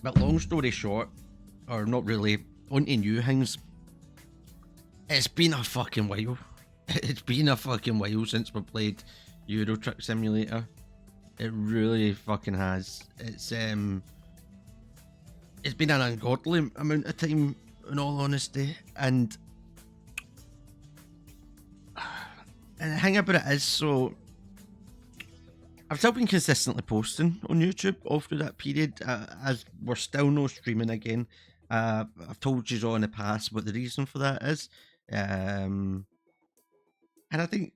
But long story short, or not really, on to new things. It's been a fucking while. It's been a fucking while since we played Euro Truck Simulator. It really fucking has. It's been an ungodly amount of time, in all honesty, and the thing about it is, so I've still been consistently posting on YouTube all through that period, as we're still no streaming again. I've told you all in the past what the reason for that is, and I think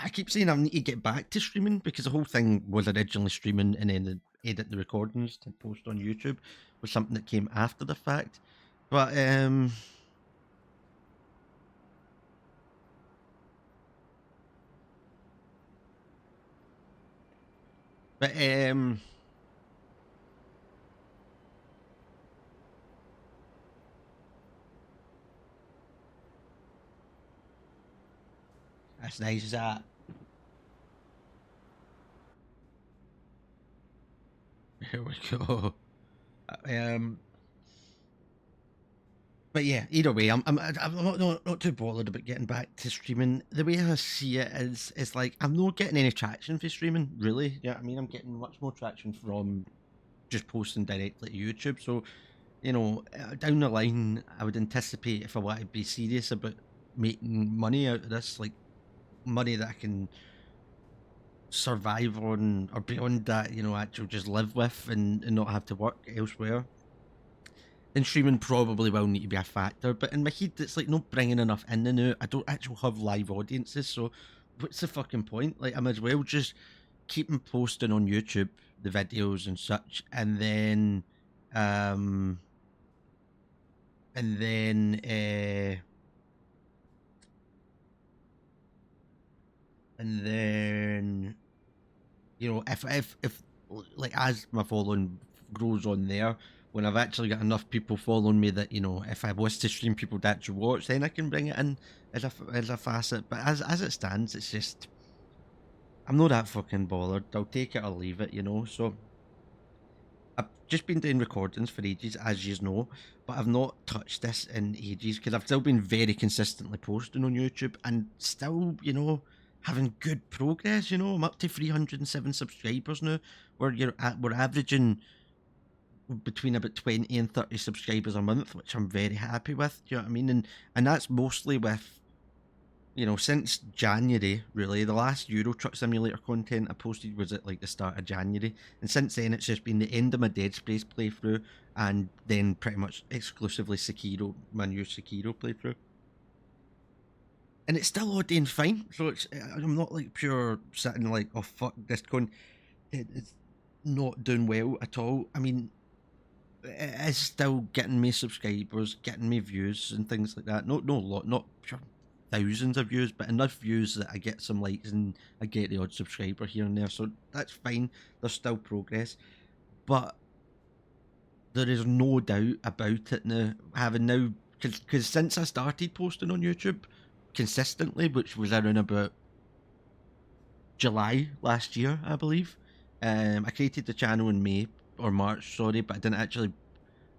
I keep saying I need to get back to streaming because the whole thing was originally streaming and then edit the recordings to post on YouTube was something that came after the fact, but that's nice. That here we go. But yeah, either way, I'm not too bothered about getting back to streaming. The way I see it is, it's like I'm not getting any traction for streaming, really. Yeah, I mean, I'm getting much more traction from just posting directly to YouTube. So, you know, down the line, I would anticipate if I want to be serious about making money out of this, like money that I can survive on, or beyond that, you know, actually just live with and not have to work elsewhere. And streaming probably will need to be a factor, but in my head, it's like not bringing enough in and out. I don't actually have live audiences, so what's the fucking point? Like, I might as well just keep posting on YouTube the videos and such, and then, and then, you know, if like as my following grows on there, when I've actually got enough people following me that, you know, if I was to stream people to actually watch, then I can bring it in as a facet. But as it stands, it's just I'm not that fucking bothered. I'll take it or leave it, you know. So I've just been doing recordings for ages, as you know, but I've not touched this in ages because I've still been very consistently posting on YouTube and still, you know, having good progress. You know, I'm up to 307 subscribers now. We're averaging between about 20 and 30 subscribers a month, which I'm very happy with. Do you know what I mean? And that's mostly with, you know, since January, really. The last Euro Truck Simulator content I posted was at like the start of January, and since then it's just been the end of my Dead Space playthrough, and then pretty much exclusively Sekiro, my new Sekiro playthrough. And it's still all doing fine, so I'm not like pure sitting like, oh fuck, this it's not doing well at all. I mean, it is still getting me subscribers, getting me views and things like that. Not pure thousands of views, but enough views that I get some likes and I get the odd subscriber here and there. So that's fine. There's still progress, but there is no doubt about it now. Having now, because since I started posting on YouTube consistently, which was around about July last year, I believe. I created the channel in May or March, sorry, but I didn't actually.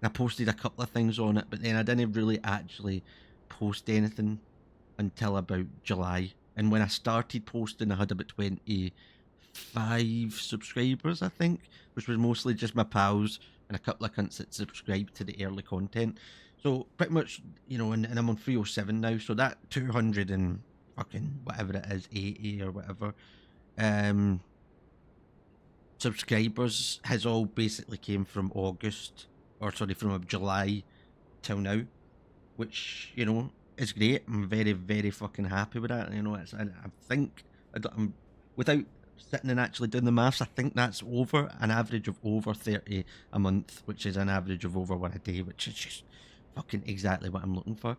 I posted a couple of things on it, but then I didn't really actually post anything until about July. And when I started posting, I had about 25 subscribers, I think, which was mostly just my pals and a couple of cunts that subscribed to the early content. So pretty much, you know, and I'm on 307 now, so that 200 and fucking whatever it is, 80 or whatever, subscribers has all basically came from August, or sorry, from July till now, which, you know, is great. I'm very, very fucking happy with that. You know, I think, I'm, without sitting and actually doing the maths, I think that's over an average of over 30 a month, which is an average of over one a day, which is just fucking exactly what I'm looking for.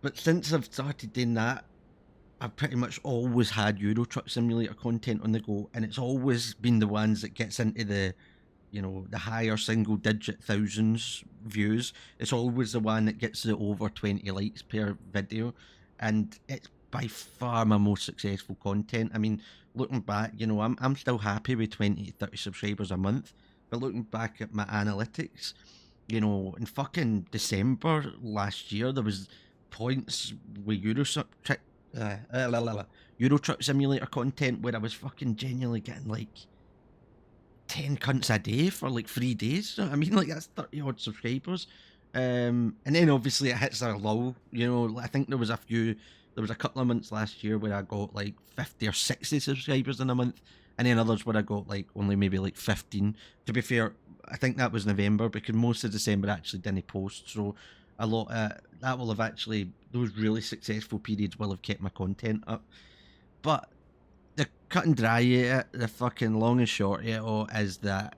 But since I've started doing that, I've pretty much always had Euro Truck Simulator content on the go, and it's always been the ones that gets into the, you know, the higher single digit thousands views. It's always the one that gets the over 20 likes per video, and it's by far my most successful content. I mean, looking back, you know, I'm still happy with 20 to 30 subscribers a month, but looking back at my analytics, you know, in fucking December last year, there was points with Euro Truck Simulator content where I was fucking genuinely getting like 10 cunts a day for like 3 days. I mean, like that's 30 odd subscribers. And then obviously it hits a lull. You know, I think there was a couple of months last year where I got like 50 or 60 subscribers in a month, and then others where I got like only maybe like 15. To be fair, I think that was November because most of December actually didn't post. So a lot that will have actually, those really successful periods will have kept my content up. But the cut and dry of it, the fucking long and short of it all is that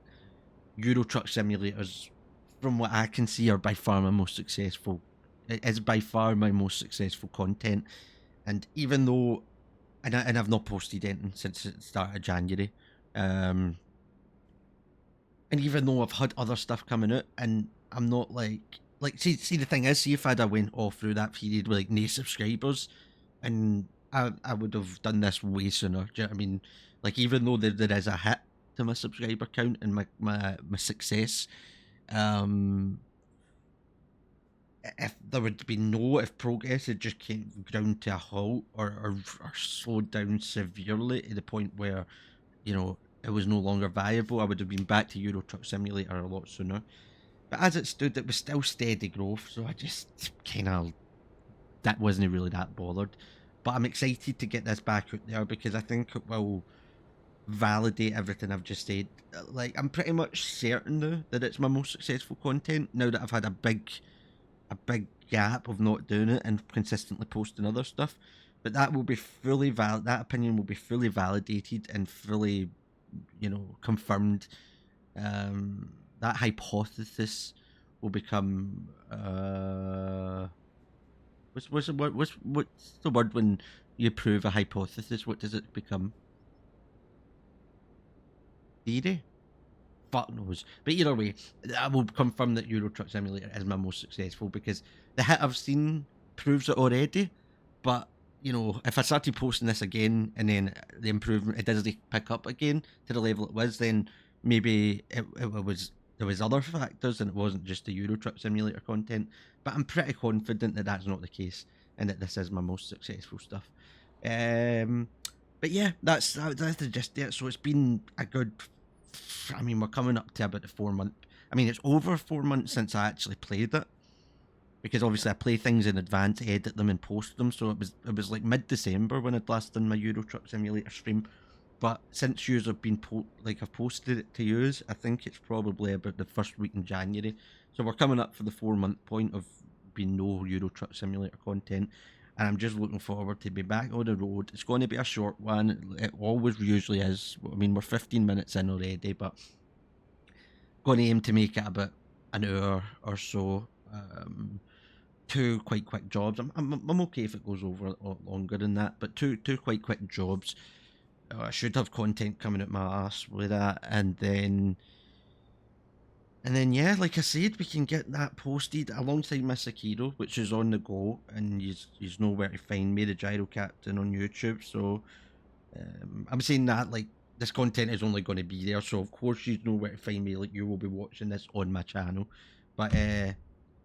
Euro Truck Simulators, from what I can see, are by far my most successful. It is by far my most successful content. And even though, and I've not posted anything since the start of January, and even though I've had other stuff coming out, and I'm not see the thing is, see if I'd have went all through that period with like no subscribers, and I would have done this way sooner. Do you know what I mean? Like, even though there is a hit to my subscriber count and my success, if there would be if progress had just came ground to a halt or slowed down severely to the point where, you know, it was no longer viable, I would have been back to Euro Truck Simulator a lot sooner. But as it stood, it was still steady growth, so I just kind of, that wasn't really that bothered. But I'm excited to get this back out there because I think it will validate everything I've just said. Like, I'm pretty much certain now that it's my most successful content now that I've had a big gap of not doing it and consistently posting other stuff. But that will be fully that opinion will be fully validated and fully, you know, confirmed. That hypothesis will become what's the word when you prove a hypothesis? What does it become? Theory? Fuck knows. But either way, I will confirm that Euro Truck Simulator is my most successful because the hit I've seen proves it already. But, you know, if I started posting this again and then the improvement, it doesn't pick up again to the level it was, then maybe there was other factors and it wasn't just the Euro Truck Simulator content. But I'm pretty confident that that's not the case and that this is my most successful stuff. But yeah, that's the gist of it. So it's been a good, I mean, we're coming up to about the 4 month. I mean, it's over 4 months since I actually played it, because obviously I play things in advance, edit them and post them. So it was like mid-December when I'd last done my Euro Truck Simulator stream. But since yous have been I've posted it to yous, I think it's probably about the first week in January. So we're coming up for the 4 month point of being no Euro Truck Simulator content. And I'm just looking forward to be back on the road. It's going to be a short one. It always usually is. I mean, we're 15 minutes in already, but going to aim to make it about an hour or so. 2 quite quick jobs. I'm okay if it goes over a lot longer than that, but two quite quick jobs. I should have content coming out my ass with that, and then yeah, like I said, we can get that posted alongside my Sekiro, which is on the go, and you know where to find me, TheGiroCaptain on YouTube. So I'm saying that like this content is only going to be there, so of course you know where to find me. Like, you will be watching this on my channel, but